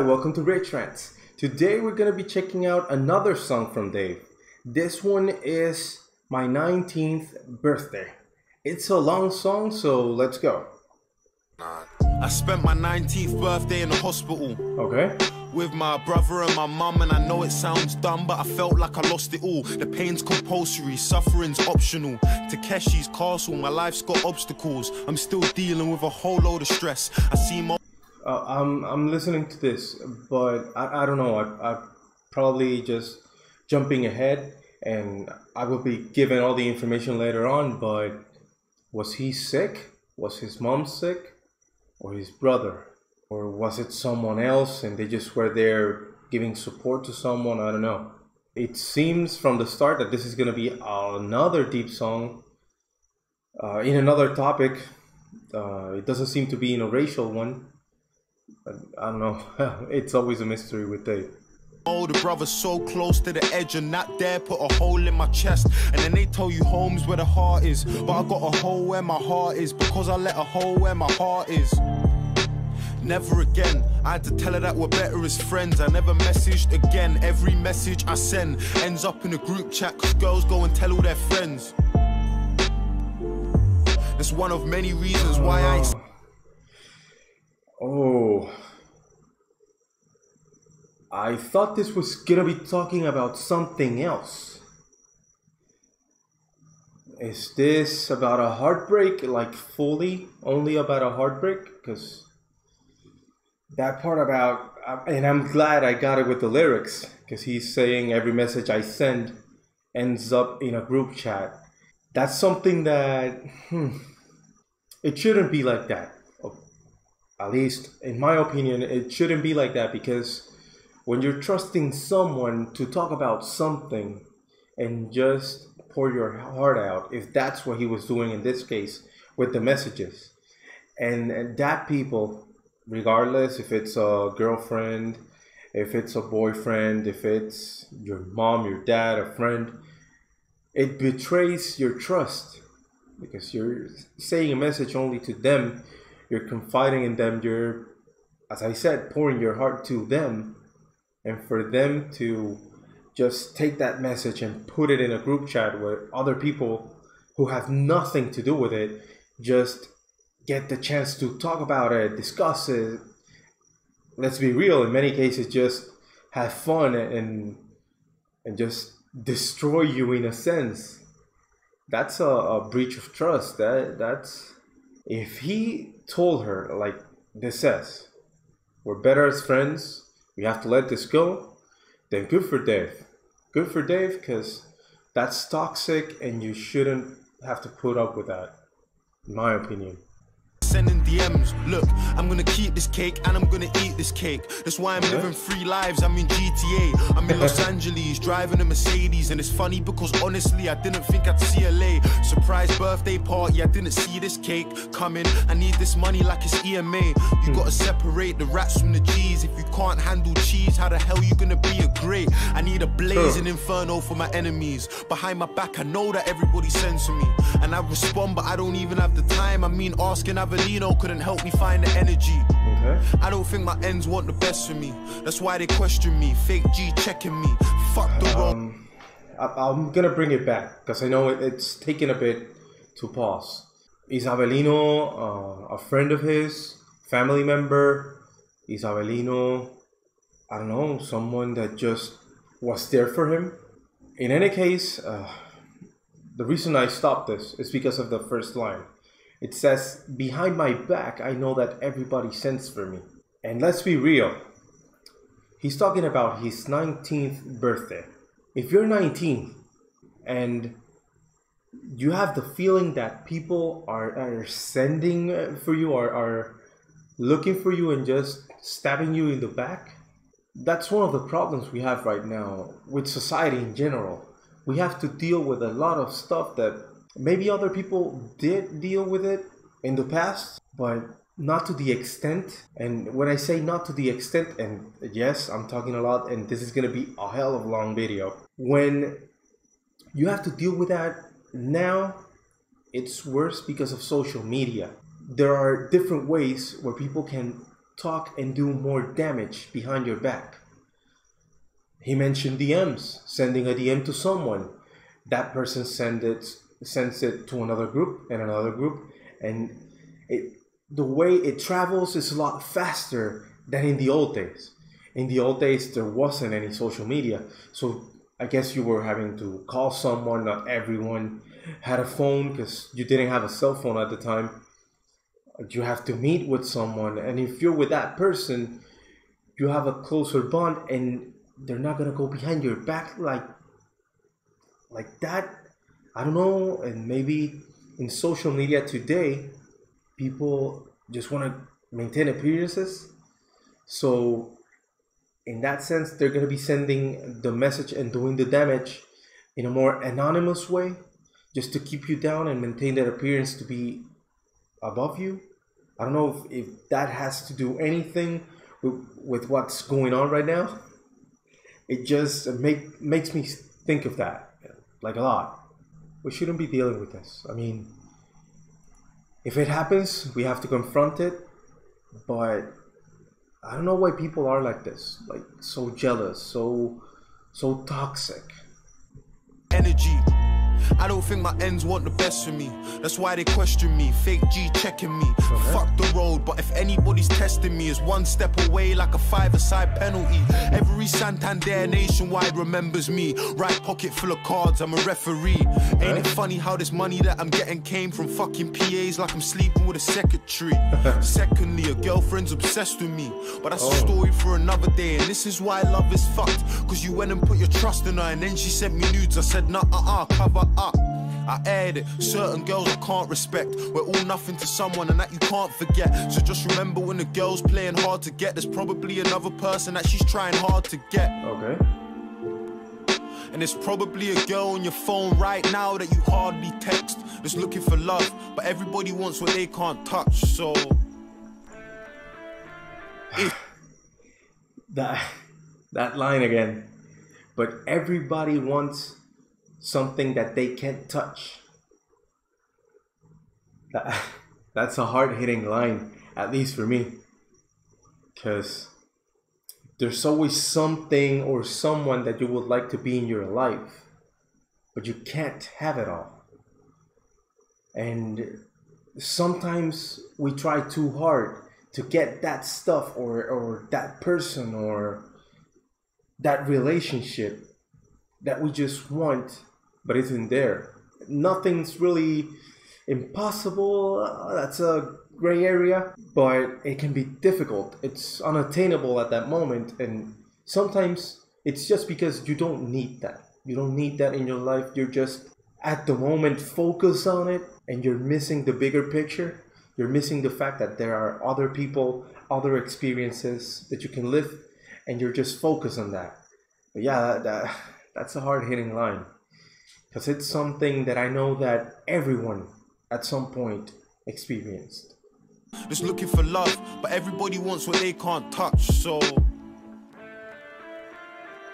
Hi, welcome to Rants. Today we're going to be checking out another song from Dave. This one is my 19th birthday. It's a long song, so let's go. I spent my 19th birthday in the hospital. Okay. With my brother and my mum, and I know it sounds dumb, but I felt like I lost it all. The pain's compulsory, suffering's optional. Takeshi's castle, my life's got obstacles. I'm still dealing with a whole load of stress. I see more. I'm listening to this, but I don't know. I probably just jumping ahead, and I will be given all the information later on. But was he sick? Was his mom sick, or his brother, or was it someone else, and they just were there giving support to someone? I don't know. It seems from the start that this is gonna be another deep song in another topic. It doesn't seem to be in a racial one. I don't know. It's always a mystery with Dave. Older brother so close to the edge and not there, put a hole in my chest. And then they tell you home's where the heart is, but I got a hole where my heart is, because I let a hole where my heart is. Never again, I had to tell her that we're better as friends. I never messaged again. Every message I send ends up in a group chat, cause girls go and tell all their friends. That's one of many reasons why I thought this was gonna be talking about something else. Is this about a heartbreak, like fully only about a heartbreak? Because that part about, and I'm glad I got it with the lyrics, because he's saying every message I send ends up in a group chat. That's something that, it shouldn't be like that. At least, in my opinion, it shouldn't be like that, because when you're trusting someone to talk about something and just pour your heart out, if that's what he was doing in this case with the messages, and that people, regardless if it's a girlfriend, if it's a boyfriend, if it's your mom, your dad, a friend, it betrays your trust, because you're saying a message only to them, you're confiding in them, you're, as I said, pouring your heart to them. And for them to just take that message and put it in a group chat where other people who have nothing to do with it just get the chance to talk about it, discuss it. Let's be real, in many cases just have fun and just destroy you in a sense. That's a breach of trust. That's if he told her, like this says, we're better as friends, we have to let this go, then good for Dave. Good for Dave, because that's toxic and you shouldn't have to put up with that, in my opinion. Sending DMs, look, I'm gonna keep this cake and I'm gonna eat this cake. That's why I'm living 3 lives. I'm in GTA, I'm in Los Angeles, driving a Mercedes. And it's funny because honestly I didn't think I'd see LA. Surprise birthday party, I didn't see this cake coming. I need this money like it's EMA. You gotta separate the rats from the G's. If you can't handle cheese, how the hell you gonna be a great? I need a blazing inferno for my enemies. Behind my back I know that everybody sends to me, and I respond but I don't even have the time. I mean, asking Avellino couldn't help me find the energy. I don't think my ends want the best for me. That's why they question me. Fake G checking me. Fuck the wrong. I'm gonna bring it back because I know it's taken a bit to pause. Is Avellino a friend of his, family member? Is Avellino, I don't know, someone that just was there for him? In any case, the reason I stopped this is because of the first line. It says, behind my back, I know that everybody sends for me. And let's be real. He's talking about his 19th birthday. If you're 19 and you have the feeling that people are sending for you, are looking for you and just stabbing you in the back, that's one of the problems we have right now with society in general. We have to deal with a lot of stuff that maybe other people did deal with it in the past, but not to the extent. And when I say not to the extent, and yes, I'm talking a lot, and this is going to be a hell of a long video. When you have to deal with that now, it's worse because of social media. There are different ways where people can talk and do more damage behind your back. He mentioned DMs, sending a DM to someone. That person sends it to another group and another group, and the way it travels is a lot faster than in the old days. In the old days, there wasn't any social media, so I guess you were having to call someone. Not everyone had a phone because you didn't have a cell phone at the time. You have to meet with someone, and if you're with that person, you have a closer bond, and they're not gonna go behind your back like that. I don't know. And maybe in social media today, people just want to maintain appearances. So in that sense, they're gonna be sending the message and doing the damage in a more anonymous way, just to keep you down and maintain that appearance to be above you. I don't know if that has to do anything with what's going on right now. It just makes me think of that, like, a lot. We shouldn't be dealing with this. I mean, if it happens, we have to confront it, but I don't know why people are like this, like so jealous, so toxic. Energy. I don't think my ends want the best for me. That's why they question me. Fake G checking me. Okay. Fuck the road, but if anybody's testing me, it's one step away like a five-a-side penalty. Every Santander nationwide remembers me. Right pocket full of cards, I'm a referee. Okay. Ain't it funny how this money that I'm getting came from fucking PAs like I'm sleeping with a secretary? Secondly, a girlfriend's obsessed with me, but that's a story for another day. And this is why love is fucked, cause you went and put your trust in her, and then she sent me nudes. I said, nah, cover up. I aired it. Certain girls I can't respect. We're all nothing to someone, and that you can't forget. So just remember, when the girl's playing hard to get, there's probably another person that she's trying hard to get. Okay. And there's probably a girl on your phone right now that you hardly text, that's looking for love, but everybody wants what they can't touch. So that line again. But everybody wants something that they can't touch. That's a hard-hitting line, at least for me, because there's always something or someone that you would like to be in your life, but you can't have it all. And sometimes we try too hard to get that stuff or that person or that relationship that we just want, but isn't there. Nothing's really impossible. That's a gray area, but it can be difficult. It's unattainable at that moment, and sometimes it's just because you don't need that. You don't need that in your life. You're just at the moment focused on it, and you're missing the bigger picture. You're missing the fact that there are other people, other experiences that you can live, and you're just focused on that. But yeah, that's a hard-hitting line, because it's something that I know that everyone at some point experienced. just looking for love, but everybody wants what they can't touch. So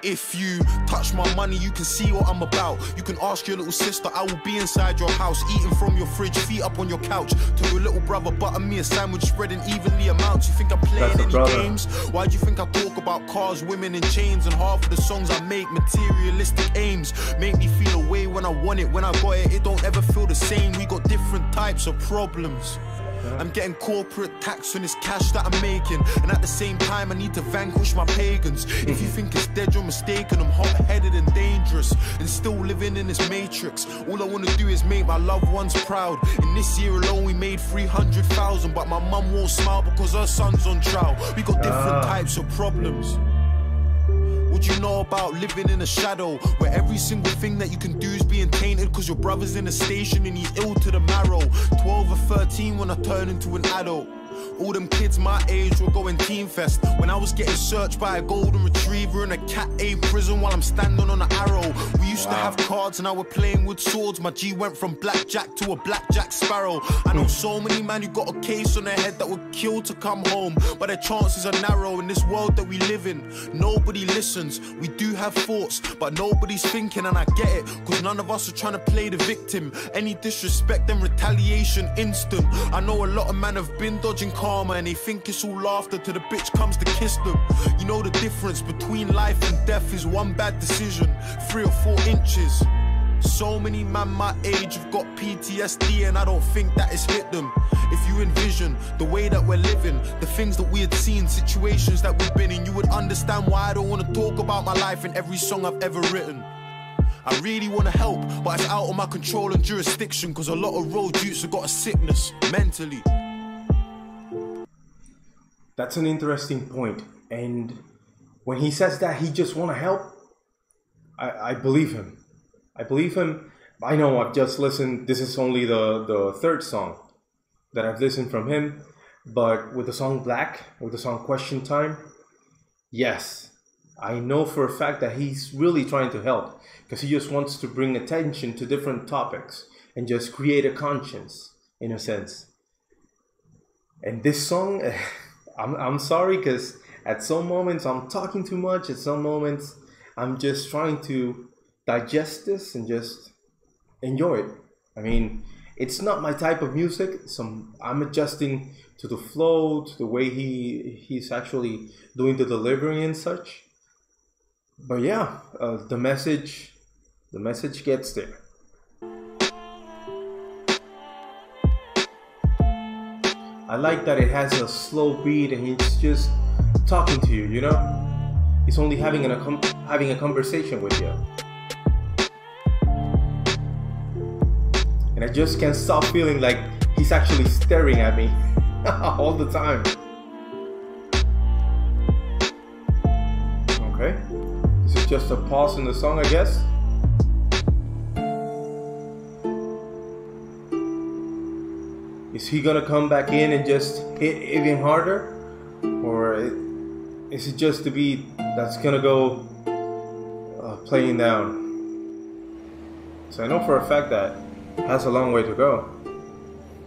if you touch my money, you can see what I'm about. You can ask your little sister, I will be inside your house, eating from your fridge, feet up on your couch. To your little brother, butter me a sandwich, spreading evenly amounts. You think I'm playing any games? Why do you think I talk about cars, women and chains? And half of the songs I make, materialistic aims. Make me feel a way when I want it. When I got it, it don't ever feel the same. We got different types of problems. I'm getting corporate tax on this cash that I'm making, and at the same time I need to vanquish my pagans. If you think it's dead, you're mistaken. I'm hot-headed and dangerous, and still living in this matrix. All I want to do is make my loved ones proud. In this year alone we made 300,000, but my mum won't smile because her son's on trial. We got different types of problems. What you know about living in a shadow, where every single thing that you can do is being tainted because your brother's in a station and he's ill to the marrow? 12 or 13 when I turn into an adult. All them kids my age were going Team Fest when I was getting searched by a golden retriever in a Cat A prison while I'm standing on an arrow. We used to have cards and now we're playing with swords. My G went from blackjack to a blackjack sparrow. I know so many man who got a case on their head that would kill to come home, but their chances are narrow in this world that we live in. Nobody listens. We do have thoughts, but nobody's thinking, and I get it, cause none of us are trying to play the victim. Any disrespect and retaliation instant. I know a lot of men have been dodged dodging karma and they think it's all laughter till the bitch comes to kiss them. You know the difference between life and death is one bad decision, 3 or 4 inches. So many man my age have got PTSD and I don't think that it's hit them. If you envision the way that we're living, the things that we had seen, situations that we've been in, you would understand why I don't want to talk about my life in every song I've ever written. I really want to help, but it's out of my control and jurisdiction, cause a lot of road youths have got a sickness mentally. That's an interesting point. And when he says that he just want to help, I believe him. I believe him. I know I've just listened. This is only the third song that I've listened from him. But with the song Black, with the song Question Time, yes, I know for a fact that he's really trying to help. Because he just wants to bring attention to different topics and just create a conscience, in a sense. And this song, I'm sorry, because at some moments I'm talking too much. At some moments I'm just trying to digest this and just enjoy it. I mean, it's not my type of music, so I'm adjusting to the flow, to the way he's actually doing the delivery and such. But yeah, the message gets there. I like that it has a slow beat and he's just talking to you, you know? He's only having a conversation with you. And I just can't stop feeling like he's actually staring at me all the time. Okay, this is just a pause in the song, I guess. Is he gonna come back in and just hit even harder? Or is it just the beat that's gonna go playing down? So I know for a fact that has a long way to go.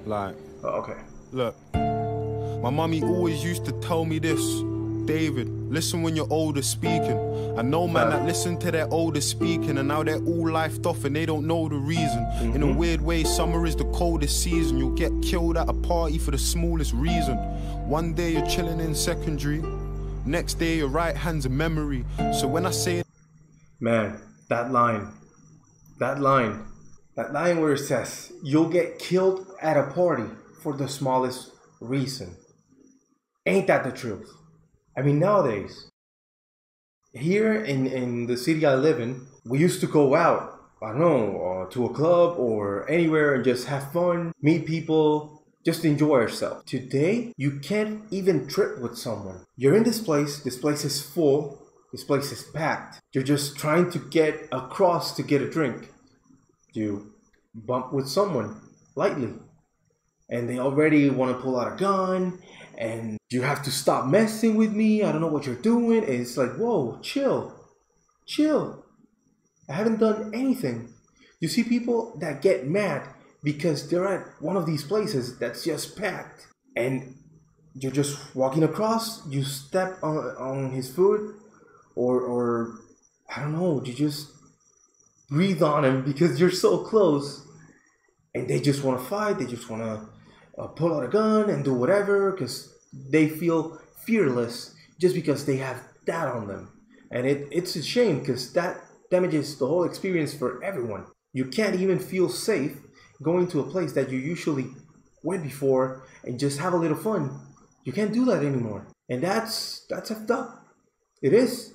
Like, okay. Look, my mummy always used to tell me this: David, listen when your older speaking. I know man that listen to their older speaking and now they're all lifed off and they don't know the reason. In a weird way, summer is the coldest season. You'll get killed at a party for the smallest reason. One day you're chilling in secondary, next day your right hand's a memory. So when I say, man, that line where it says you'll get killed at a party for the smallest reason, ain't that the truth? I mean, nowadays, here in the city I live in, we used to go out, I don't know, to a club or anywhere and just have fun, meet people, just enjoy yourself. Today, you can't even trip with someone. You're in this place is full, this place is packed. You're just trying to get across to get a drink. You bump with someone lightly and they already want to pull out a gun and you have to stop messing with me. I don't know what you're doing. And it's like, whoa, chill. I haven't done anything. You see people that get mad because they're at one of these places that's just packed and you're just walking across, you step on his foot or I don't know, you just breathe on him because you're so close and they just want to fight. They just want to pull out a gun and do whatever because they feel fearless just because they have that on them. And it's a shame because that damages the whole experience for everyone. You can't even feel safe going to a place that you usually went before and just have a little fun. You can't do that anymore. And that's effed up. It is.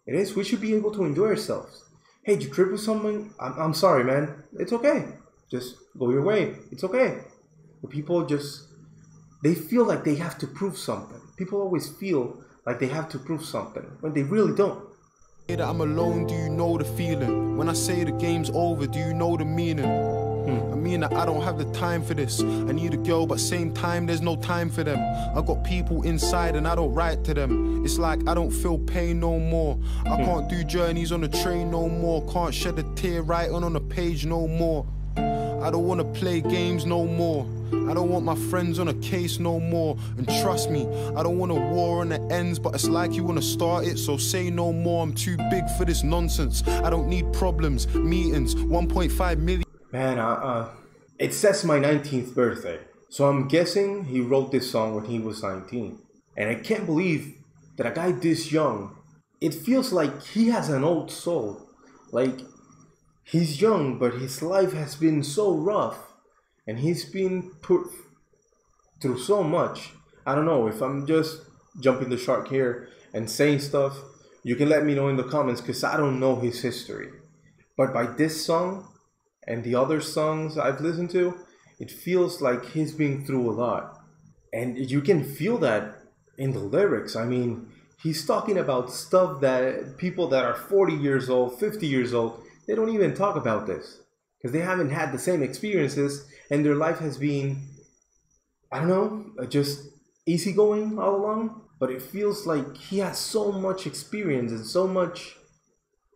We should be able to enjoy ourselves. Hey, did you trip with someone? I'm sorry, man. It's okay. Just go your way. It's okay. But people just, they feel like they have to prove something. People always feel like they have to prove something when they really don't. That I'm alone, do you know the feeling? When I say the game's over, do you know the meaning? I mean that I don't have the time for this. I need a girl, but same time there's no time for them. I got people inside and I don't write to them. It's like I don't feel pain no more. I can't do journeys on a train no more. Can't shed a tear writing on a page no more. I don't want to play games no more. I don't want my friends on a case no more. And trust me, I don't want a war on the ends, but it's like you want to start it, so say no more. I'm too big for this nonsense. I don't need problems, meetings, 1.5 million. Man, it says my 19th birthday. So I'm guessing he wrote this song when he was 19. And I can't believe that a guy this young, it feels like he has an old soul. Like, he's young, but his life has been so rough. And he's been put through so much. I don't know if I'm just jumping the shark here and saying stuff. You can let me know in the comments because I don't know his history. But by this song and the other songs I've listened to, it feels like he's been through a lot. And you can feel that in the lyrics. I mean, he's talking about stuff that people that are 40 years old, 50 years old, they don't even talk about this. Because they haven't had the same experiences and their life has been, I don't know, just easygoing all along. But it feels like he has so much experience and so much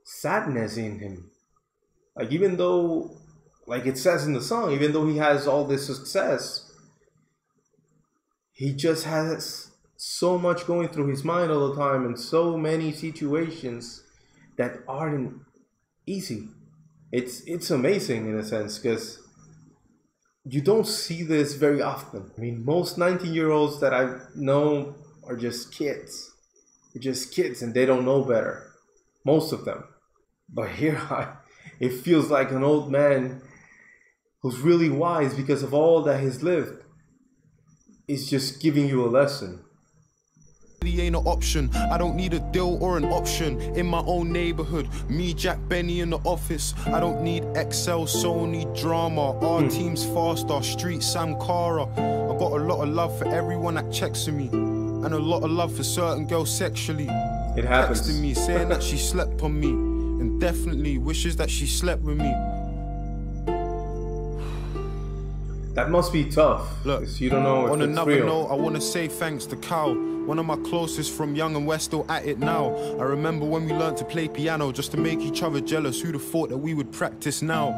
sadness in him. Like, even though, like it says in the song, even though he has all this success, he just has so much going through his mind all the time and so many situations that aren't easy. It's amazing in a sense because you don't see this very often. I mean, most 19-year-olds that I know are just kids. They're just kids and they don't know better. Most of them. But here, it feels like an old man who's really wise because of all that he's lived. Is just giving you a lesson. Ain't an option. I don't need a deal or an option in my own neighborhood. Me, Jack, Benny in the office. I don't need Excel, Sony, drama. Our team's faster, Street Sam Cara. I got a lot of love for everyone that checks with me, and a lot of love for certain girls sexually. It happens. Texting me saying that she slept on me, and definitely wishes that she slept with me. That must be tough. Look, you don't know if on it's another real. note, I want to say thanks to Cal, one of my closest from young, and we're still at it now. I remember when we learned to play piano just to make each other jealous. Who'd have thought that we would practice now?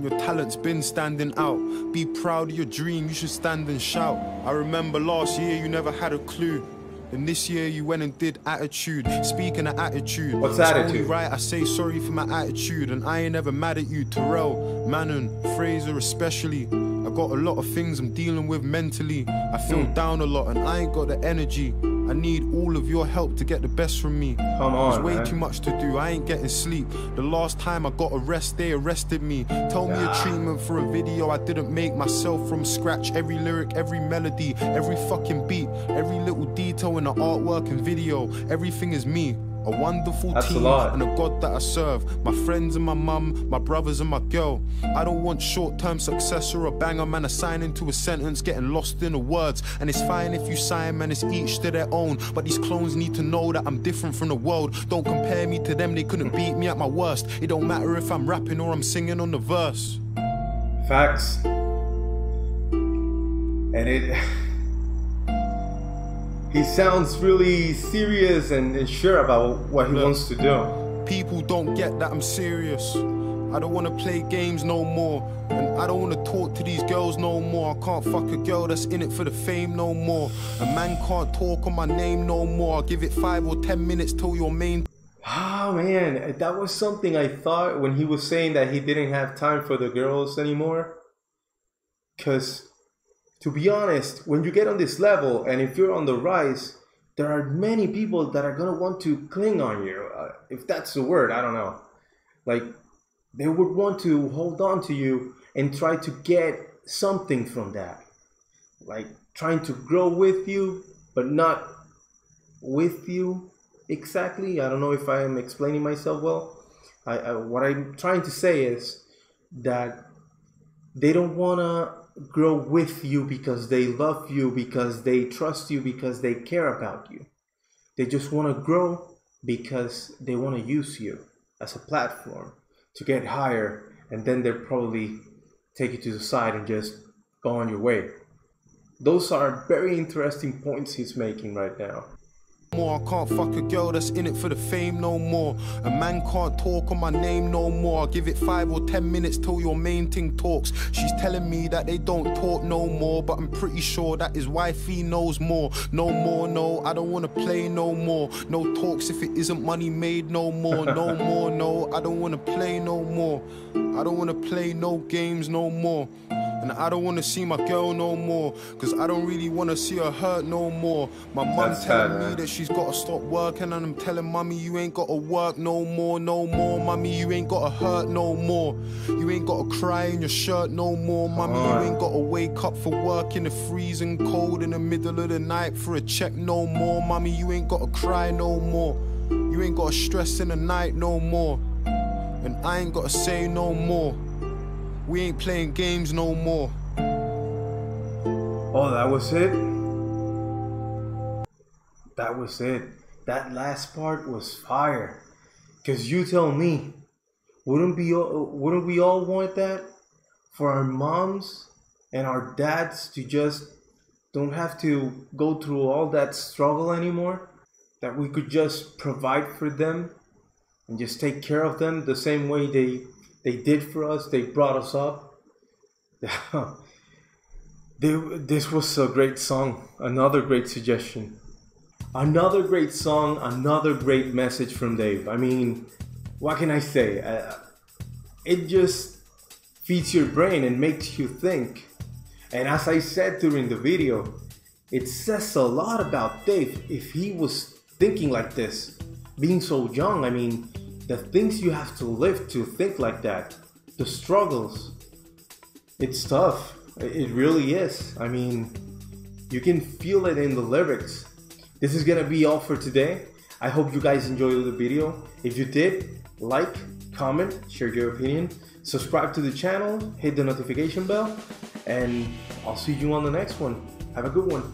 Your talent's been standing out. Be proud of your dream, you should stand and shout. I remember last year you never had a clue, and this year you went and did Attitude. Speaking of attitude, what's it's attitude? only right I say sorry for my attitude, and I ain't ever mad at you. Terrell, Manon, Fraser especially. I got a lot of things I'm dealing with mentally. I feel down a lot and I ain't got the energy. I need all of your help to get the best from me. Come on, There's way man. too much to do, I ain't getting sleep. The last time I got a rest, they arrested me. Told me a treatment for a video I didn't make myself from scratch. Every lyric, every melody, every fucking beat, every little detail in the artwork and video. Everything is me. A wonderful team and a God that I serve. My friends and my mum, my brothers and my girl. I don't want short-term success or a banger, man. Assigning to a sentence, getting lost in the words. And it's fine if you sign, man, it's each to their own. But these clones need to know that I'm different from the world. Don't compare me to them, they couldn't beat me at my worst. It don't matter if I'm rapping or I'm singing on the verse. Facts. And he sounds really serious and sure about what he wants to do. People don't get that I'm serious. I don't want to play games no more, and I don't want to talk to these girls no more. I can't fuck a girl that's in it for the fame no more. A man can't talk on my name no more. I'll give it 5 or 10 minutes till your main. Oh man, that was something I thought when he was saying that he didn't have time for the girls anymore. Because to be honest, when you get on this level and if you're on the rise, there are many people that are going to want to cling on you. If that's the word, I don't know. Like, they would want to hold on to you and try to get something from that. Like, trying to grow with you, but not with you exactly. I don't know if I am explaining myself well. What I'm trying to say is that they don't want to grow with you because they love you, because they trust you, because they care about you. They just want to grow because they want to use you as a platform to get higher, and then they'll probably take you to the side and just go on your way. Those are very interesting points he's making right now. I can't fuck a girl that's in it for the fame no more. A man can't talk on my name no more. I'll give it 5 or 10 minutes till your main thing talks. She's telling me that they don't talk no more, but I'm pretty sure that his wifey knows more. No more, no, I don't wanna play no more. No talks if it isn't money made no more. No more, no, I don't wanna play no more. I don't wanna play no games no more. And I don't wanna see my girl no more, cause I don't really wanna see her hurt no more. My mum's telling me that she's gotta stop working, and I'm telling mommy you ain't gotta work no more, no more. Mommy, you ain't gotta hurt no more. You ain't gotta cry in your shirt no more. Mommy, you ain't gotta wake up for work in the freezing cold in the middle of the night for a check no more. Mommy, you ain't gotta cry no more. You ain't gotta stress in the night no more. And I ain't gotta say no more. We ain't playing games no more. Oh, that was it? That was it. That last part was fire. Cause you tell me, wouldn't we all want that? For our moms and our dads to just don't have to go through all that struggle anymore? That we could just provide for them and just take care of them the same way they did for us. They brought us up. This was a great song. Another great suggestion. Another great song. Another great message from Dave. I mean, what can I say? It just feeds your brain and makes you think. And as I said during the video, it says a lot about Dave if he was thinking like this, being so young. I mean, the things you have to live to think like that, the struggles, it's tough. It really is. I mean, you can feel it in the lyrics. This is gonna be all for today. I hope you guys enjoyed the video. If you did, like, comment, share your opinion, subscribe to the channel, hit the notification bell, and I'll see you on the next one. Have a good one.